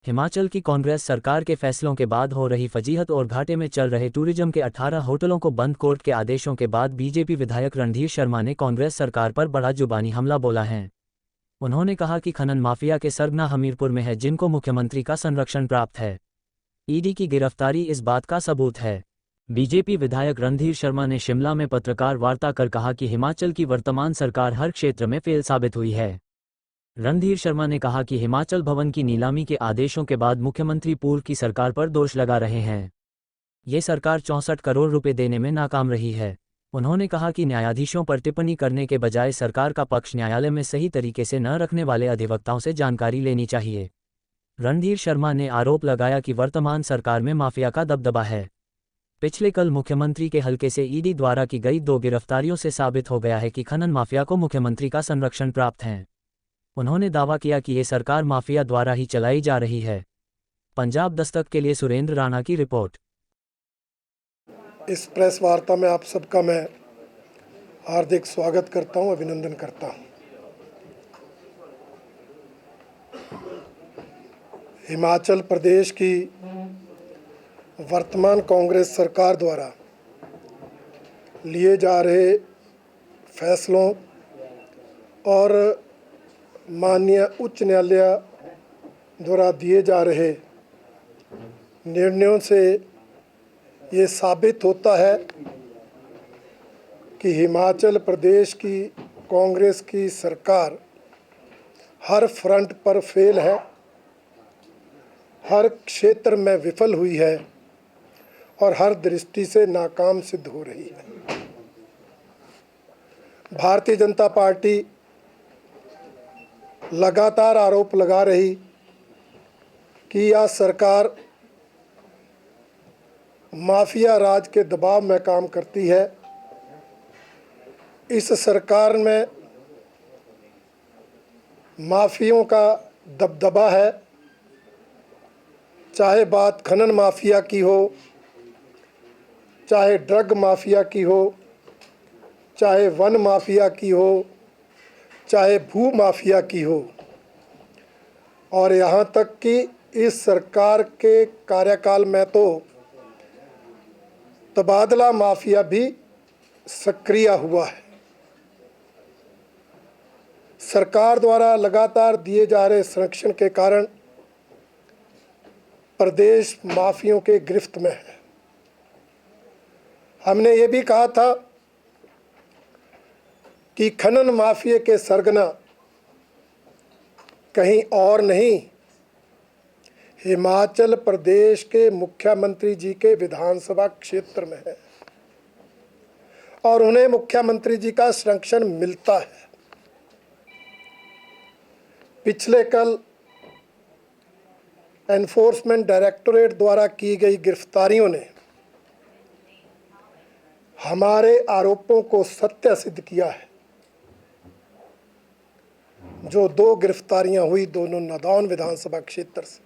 हिमाचल की कांग्रेस सरकार के फैसलों के बाद हो रही फजीहत और घाटे में चल रहे टूरिज्म के 18 होटलों को बंद। कोर्ट के आदेशों के बाद बीजेपी विधायक रणधीर शर्मा ने कांग्रेस सरकार पर बड़ा जुबानी हमला बोला है। उन्होंने कहा कि खनन माफिया के सरगना हमीरपुर में है, जिनको मुख्यमंत्री का संरक्षण प्राप्त है। ईडी की गिरफ्तारी इस बात का सबूत है। बीजेपी विधायक रणधीर शर्मा ने शिमला में पत्रकार वार्ता कर कहा कि हिमाचल की वर्तमान सरकार हर क्षेत्र में फेल साबित हुई है। रणधीर शर्मा ने कहा कि हिमाचल भवन की नीलामी के आदेशों के बाद मुख्यमंत्री पूर्व की सरकार पर दोष लगा रहे हैं। ये सरकार 64 करोड़ रुपए देने में नाकाम रही है। उन्होंने कहा कि न्यायाधीशों पर टिप्पणी करने के बजाय सरकार का पक्ष न्यायालय में सही तरीके से न रखने वाले अधिवक्ताओं से जानकारी लेनी चाहिए। रणधीर शर्मा ने आरोप लगाया कि वर्तमान सरकार में माफिया का दबदबा है। पिछले कल मुख्यमंत्री के हलके से ईडी द्वारा की गई 2 गिरफ्तारियों से साबित हो गया है कि खनन माफिया को मुख्यमंत्री का संरक्षण प्राप्त है। उन्होंने दावा किया कि ये सरकार माफिया द्वारा ही चलाई जा रही है। पंजाब दस्तक के लिए सुरेंद्र राणा की रिपोर्ट। इस प्रेस वार्ता में आप सबका मैं हार्दिक स्वागत करता हूं, अभिनंदन करता हूं। हिमाचल प्रदेश की वर्तमान कांग्रेस सरकार द्वारा लिए जा रहे फैसलों और माननीय उच्च न्यायालय द्वारा दिए जा रहे निर्णयों से ये साबित होता है कि हिमाचल प्रदेश की कांग्रेस की सरकार हर फ्रंट पर फेल है, हर क्षेत्र में विफल हुई है और हर दृष्टि से नाकाम सिद्ध हो रही है। भारतीय जनता पार्टी लगातार आरोप लगा रही कि यह सरकार माफिया राज के दबाव में काम करती है। इस सरकार में माफियों का दबदबा है, चाहे बात खनन माफिया की हो, चाहे ड्रग माफिया की हो, चाहे वन माफिया की हो, चाहे भू माफिया की हो, और यहाँ तक कि इस सरकार के कार्यकाल में तो तबादला माफिया भी सक्रिय हुआ है। सरकार द्वारा लगातार दिए जा रहे संरक्षण के कारण प्रदेश माफियों के गिरफ्त में है। हमने ये भी कहा था कि खनन माफिया के सरगना कहीं और नहीं, हिमाचल प्रदेश के मुख्यमंत्री जी के विधानसभा क्षेत्र में है और उन्हें मुख्यमंत्री जी का संरक्षण मिलता है। पिछले कल एनफोर्समेंट डायरेक्टोरेट द्वारा की गई गिरफ्तारियों ने हमारे आरोपों को सत्य सिद्ध किया है। जो 2 गिरफ्तारियां हुई, दोनों नादौन विधानसभा क्षेत्र से,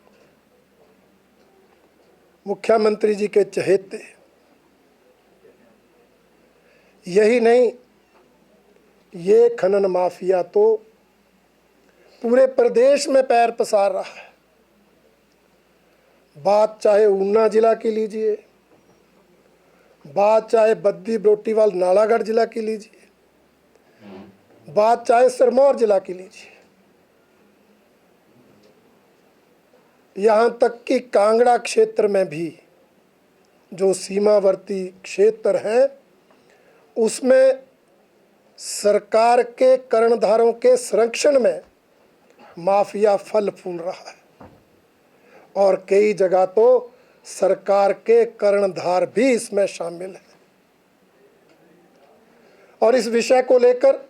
मुख्यमंत्री जी के चहेते। यही नहीं, ये खनन माफिया तो पूरे प्रदेश में पैर पसार रहा है। बात चाहे ऊना जिला की लीजिए, बात चाहे बद्दी बरोटीवाल नालागढ़ जिला की लीजिए, बात चाहे सिरमौर जिला की लीजिए, यहाँ तक कि कांगड़ा क्षेत्र में भी जो सीमावर्ती क्षेत्र हैं, उसमें सरकार के कर्णधारों के संरक्षण में माफिया फल फूल रहा है और कई जगह तो सरकार के कर्णधार भी इसमें शामिल हैं। और इस विषय को लेकर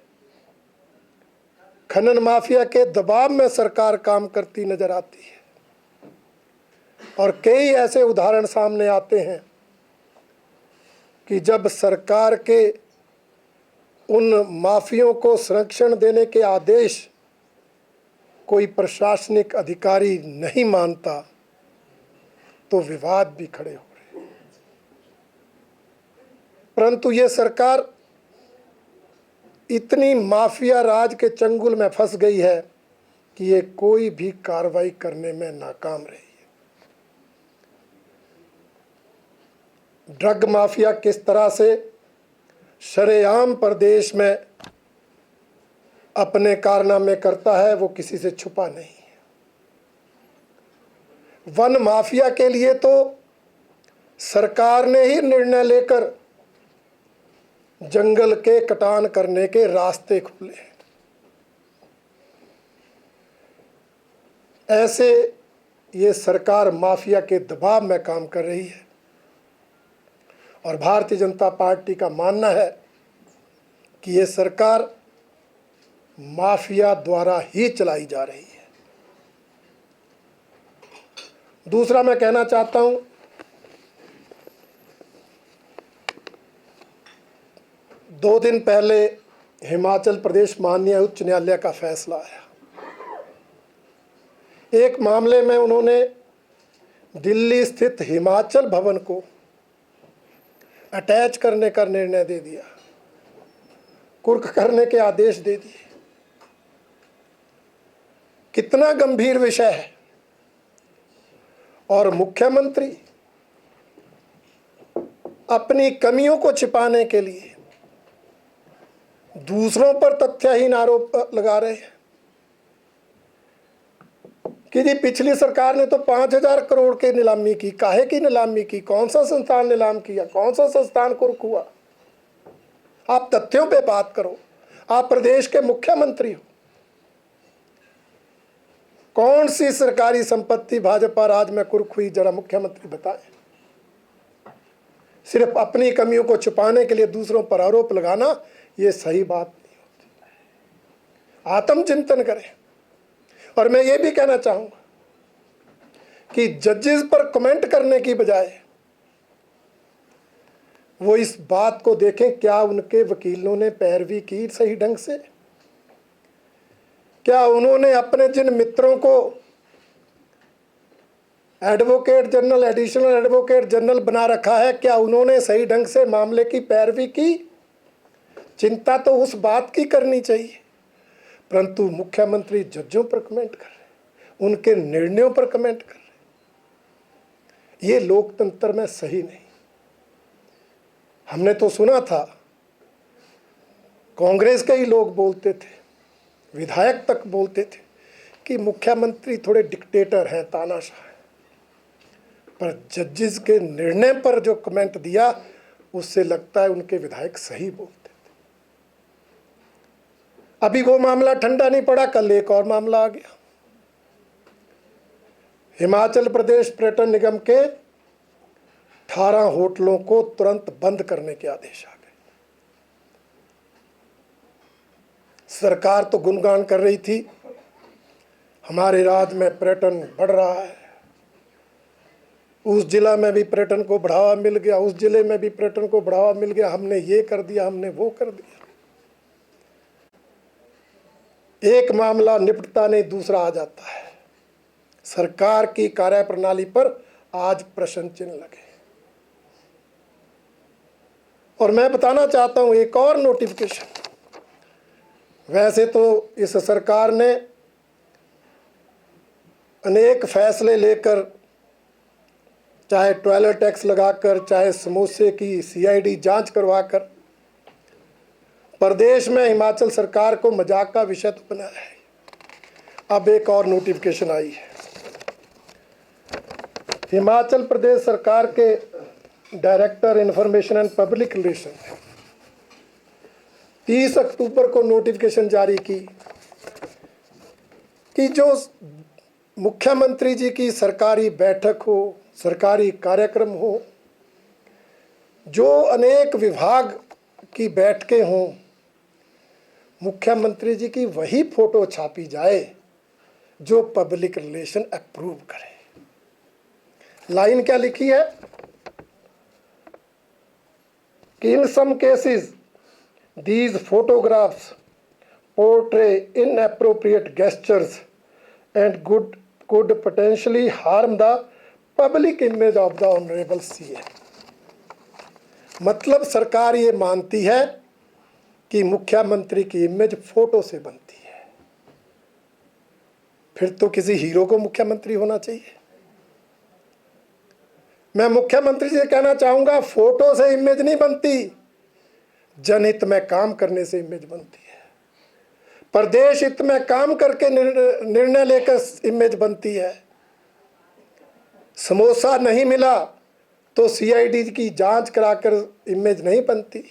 खनन माफिया के दबाव में सरकार काम करती नजर आती है और कई ऐसे उदाहरण सामने आते हैं कि जब सरकार के उन माफियों को संरक्षण देने के आदेश कोई प्रशासनिक अधिकारी नहीं मानता तो विवाद भी खड़े हो रहे। परंतु ये सरकार इतनी माफिया राज के चंगुल में फंस गई है कि ये कोई भी कार्रवाई करने में नाकाम रही है। ड्रग माफिया किस तरह से शरेआम प्रदेश में अपने कारनामे करता है वो किसी से छुपा नहीं है। वन माफिया के लिए तो सरकार ने ही निर्णय लेकर जंगल के कटान करने के रास्ते खोले हैं। ऐसे ये सरकार माफिया के दबाव में काम कर रही है और भारतीय जनता पार्टी का मानना है कि ये सरकार माफिया द्वारा ही चलाई जा रही है। दूसरा मैं कहना चाहता हूं, 2 दिन पहले हिमाचल प्रदेश माननीय उच्च न्यायालय का फैसला आया। एक मामले में उन्होंने दिल्ली स्थित हिमाचल भवन को अटैच करने का निर्णय दे दिया, कुर्क करने के आदेश दे दिए। कितना गंभीर विषय है। और मुख्यमंत्री अपनी कमियों को छिपाने के लिए दूसरों पर तथ्यहीन आरोप लगा रहे हैं कि जी पिछली सरकार ने तो 5,000 करोड़ की नीलामी की। काहे की नीलामी की? कौन सा संस्थान नीलाम किया? कौन सा संस्थान कुर्क हुआ? आप तथ्यों पे बात करो। आप प्रदेश के मुख्यमंत्री हो। कौन सी सरकारी संपत्ति भाजपा राज में कुर्क हुई, जरा मुख्यमंत्री बताएं। सिर्फ अपनी कमियों को छुपाने के लिए दूसरों पर आरोप लगाना ये सही बात नहीं होती। आत्मचिंतन करें। और मैं ये भी कहना चाहूंगा कि जजेस पर कमेंट करने की बजाय वो इस बात को देखें क्या उनके वकीलों ने पैरवी की सही ढंग से, क्या उन्होंने अपने जिन मित्रों को advocate general, additional advocate general बना रखा है, क्या उन्होंने सही ढंग से मामले की पैरवी की? चिंता तो उस बात की करनी चाहिए, परंतु मुख्यमंत्री जजों पर कमेंट कर रहे, उनके निर्णयों पर कमेंट कर रहे। ये लोकतंत्र में सही नहीं। हमने तो सुना था, कांग्रेस के ही लोग बोलते थे, विधायक तक बोलते थे कि मुख्यमंत्री थोड़े डिक्टेटर हैं, तानाशाह हैं। पर जजेस के निर्णय पर जो कमेंट दिया उससे लगता है उनके विधायक सही बोलते थे। अभी वो मामला ठंडा नहीं पड़ा, कल एक और मामला आ गया। हिमाचल प्रदेश पर्यटन निगम के 18 होटलों को तुरंत बंद करने के आदेश आ गए। सरकार तो गुणगान कर रही थी, हमारे राज्य में पर्यटन बढ़ रहा है, उस जिला में भी पर्यटन को बढ़ावा मिल गया, उस जिले में भी पर्यटन को बढ़ावा मिल गया, हमने ये कर दिया, हमने वो कर दिया। एक मामला निपटता नहीं, दूसरा आ जाता है। सरकार की कार्यप्रणाली पर आज प्रश्न चिन्ह लगे। और मैं बताना चाहता हूं एक और नोटिफिकेशन। वैसे तो इस सरकार ने अनेक फैसले लेकर, चाहे टॉयलेट टैक्स लगाकर, चाहे समोसे की सीआईडी जांच करवाकर, प्रदेश में हिमाचल सरकार को मजाक का विषय तो बनाया है। अब एक और नोटिफिकेशन आई है। हिमाचल प्रदेश सरकार के director information and public relation 30 अक्टूबर को नोटिफिकेशन जारी की कि जो मुख्यमंत्री जी की सरकारी बैठक हो, सरकारी कार्यक्रम हो, जो अनेक विभाग की बैठकें हों, मुख्यमंत्री जी की वही फोटो छापी जाए जो पब्लिक रिलेशन अप्रूव करे। लाइन क्या लिखी है कि in some cases these photographs portray inappropriate gestures and could potentially harm the public image of the honorable CM। मतलब सरकार ये मानती है कि मुख्यमंत्री की इमेज फोटो से बनती है। फिर तो किसी हीरो को मुख्यमंत्री होना चाहिए। मैं मुख्यमंत्री से कहना चाहूंगा, फोटो से इमेज नहीं बनती, जनहित में काम करने से इमेज बनती है। प्रदेश हित में काम करके निर्णय लेकर इमेज बनती है। समोसा नहीं मिला तो सीआईडी की जांच कराकर इमेज नहीं बनती।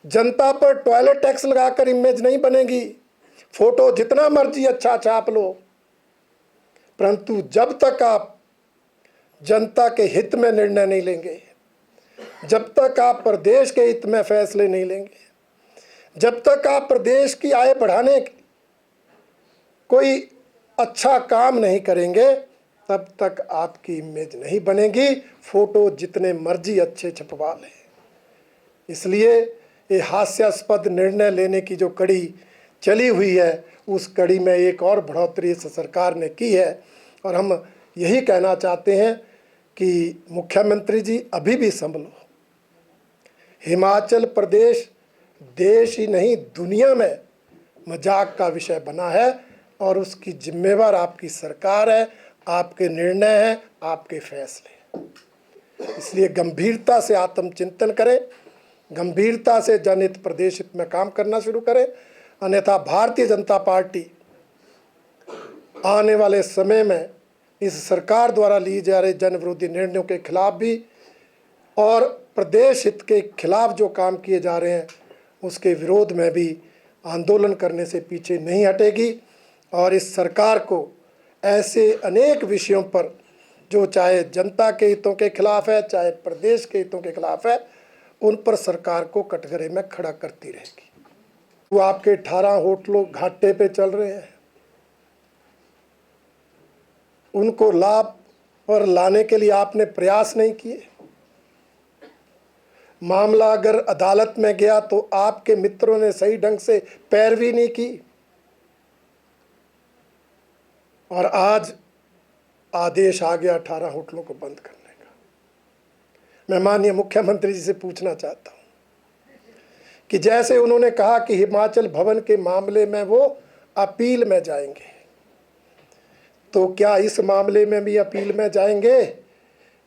जनता पर टॉयलेट टैक्स लगाकर इमेज नहीं बनेगी। फोटो जितना मर्जी अच्छा छाप लो, परंतु जब तक आप जनता के हित में निर्णय नहीं लेंगे, जब तक आप प्रदेश के हित में फैसले नहीं लेंगे, जब तक आप प्रदेश की आय बढ़ाने कोई अच्छा काम नहीं करेंगे, तब तक आपकी इमेज नहीं बनेगी। फोटो जितने मर्जी अच्छे छपवा लें। इसलिए ये हास्यास्पद निर्णय लेने की जो कड़ी चली हुई है, उस कड़ी में एक और बढ़ोतरी इस सरकार ने की है। और हम यही कहना चाहते हैं कि मुख्यमंत्री जी अभी भी संभलो। हिमाचल प्रदेश देश ही नहीं दुनिया में मजाक का विषय बना है और उसकी जिम्मेवार आपकी सरकार है, आपके निर्णय हैं, आपके फैसले हैं। इसलिए गंभीरता से आत्मचिंतन करें, गंभीरता से जनहित प्रदेश हित में काम करना शुरू करें। अन्यथा भारतीय जनता पार्टी आने वाले समय में इस सरकार द्वारा लिए जा रहे जन विरोधी निर्णयों के खिलाफ भी और प्रदेश हित के खिलाफ जो काम किए जा रहे हैं उसके विरोध में भी आंदोलन करने से पीछे नहीं हटेगी। और इस सरकार को ऐसे अनेक विषयों पर जो चाहे जनता के हितों के खिलाफ है, चाहे प्रदेश के हितों के खिलाफ है, उन पर सरकार को कटघरे में खड़ा करती रहेगी। वो आपके 18 होटलों घाटे पे चल रहे हैं, उनको लाभ पर लाने के लिए आपने प्रयास नहीं किए। मामला अगर अदालत में गया तो आपके मित्रों ने सही ढंग से पैरवी नहीं की और आज आदेश आ गया 18 होटलों को बंद करने का। मैं माननीय मुख्यमंत्री जी से पूछना चाहता हूं कि जैसे उन्होंने कहा कि हिमाचल भवन के मामले में वो अपील में जाएंगे, तो क्या इस मामले में भी अपील में जाएंगे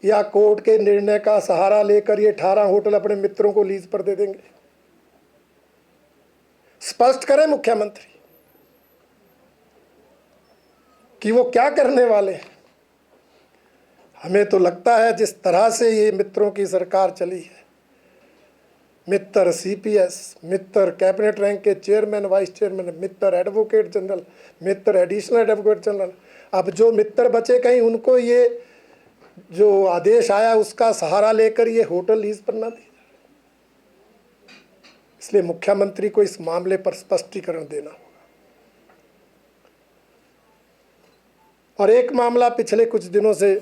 या कोर्ट के निर्णय का सहारा लेकर ये 18 होटल अपने मित्रों को लीज पर दे देंगे? स्पष्ट करें मुख्यमंत्री कि वो क्या करने वाले हैं। हमें तो लगता है जिस तरह से ये मित्रों की सरकार चली है, मित्र सीपीएस, मित्र कैबिनेट रैंक के चेयरमैन, वाइस चेयरमैन, मित्र एडवोकेट जनरल, मित्र एडिशनल एडवोकेट जनरल, अब जो मित्र बचे कहीं उनको ये जो आदेश आया उसका सहारा लेकर ये होटल लीज पर ना दिया। इसलिए मुख्यमंत्री को इस मामले पर स्पष्टीकरण देना होगा। और एक मामला पिछले कुछ दिनों से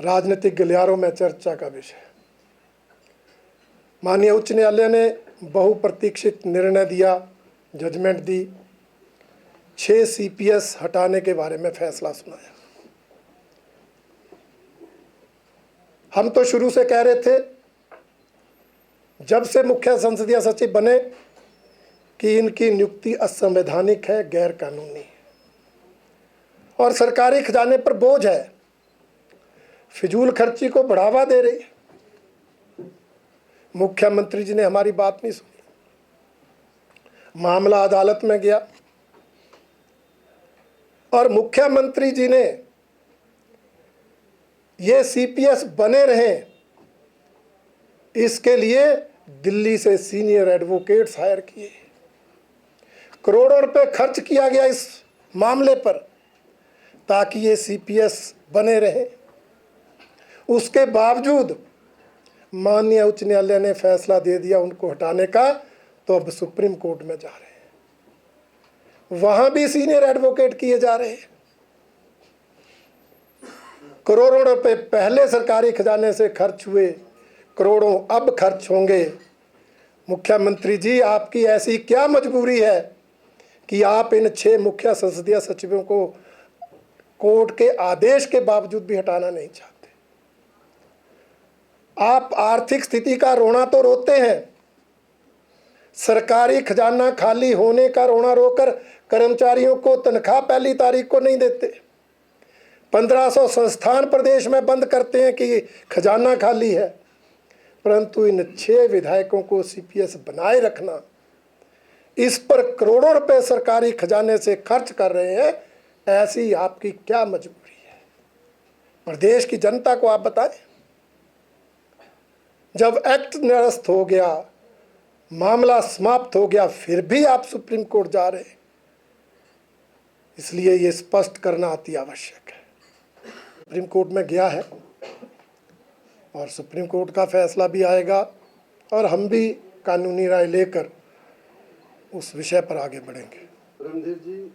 राजनीतिक गलियारों में चर्चा का विषय। माननीय उच्च न्यायालय ने बहुप्रतीक्षित निर्णय दिया, जजमेंट दी, 6 सीपीएस हटाने के बारे में फैसला सुनाया। हम तो शुरू से कह रहे थे, जब से मुख्य संसदीय सचिव बने, कि इनकी नियुक्ति असंवैधानिक है, गैर कानूनी है और सरकारी खजाने पर बोझ है, फिजूल खर्ची को बढ़ावा दे रही है। मुख्यमंत्री जी ने हमारी बात नहीं सुनी। मामला अदालत में गया और मुख्यमंत्री जी ने ये सीपीएस बने रहें, इसके लिए दिल्ली से सीनियर एडवोकेट्स हायर किए। करोड़ों रुपए खर्च किया गया इस मामले पर ताकि ये सीपीएस बने रहे। उसके बावजूद माननीय उच्च न्यायालय ने फैसला दे दिया उनको हटाने का, तो अब सुप्रीम कोर्ट में जा रहे हैं, वहां भी सीनियर एडवोकेट किए जा रहे हैं। करोड़ों रुपए पहले सरकारी खजाने से खर्च हुए, करोड़ों अब खर्च होंगे। मुख्यमंत्री जी, आपकी ऐसी क्या मजबूरी है कि आप इन 6 मुख्य संसदीय सचिवों को कोर्ट के आदेश के बावजूद भी हटाना नहीं चाहते? आप आर्थिक स्थिति का रोना तो रोते हैं, सरकारी खजाना खाली होने का रोना रोकर कर्मचारियों को तनख्वाह पहली तारीख को नहीं देते। 1500 संस्थान प्रदेश में बंद करते हैं कि खजाना खाली है, परंतु इन 6 विधायकों को सीपीएस बनाए रखना, इस पर करोड़ों रुपए सरकारी खजाने से खर्च कर रहे हैं। ऐसी आपकी क्या मजबूरी है? प्रदेश की जनता को आप बताएं। जब एक्ट निरस्त हो गया, मामला समाप्त हो गया, फिर भी आप सुप्रीम कोर्ट जा रहे हैं। इसलिए ये स्पष्ट करना अति आवश्यक है। सुप्रीम कोर्ट में गया है और सुप्रीम कोर्ट का फैसला भी आएगा और हम भी कानूनी राय लेकर उस विषय पर आगे बढ़ेंगे। रणधीर जी,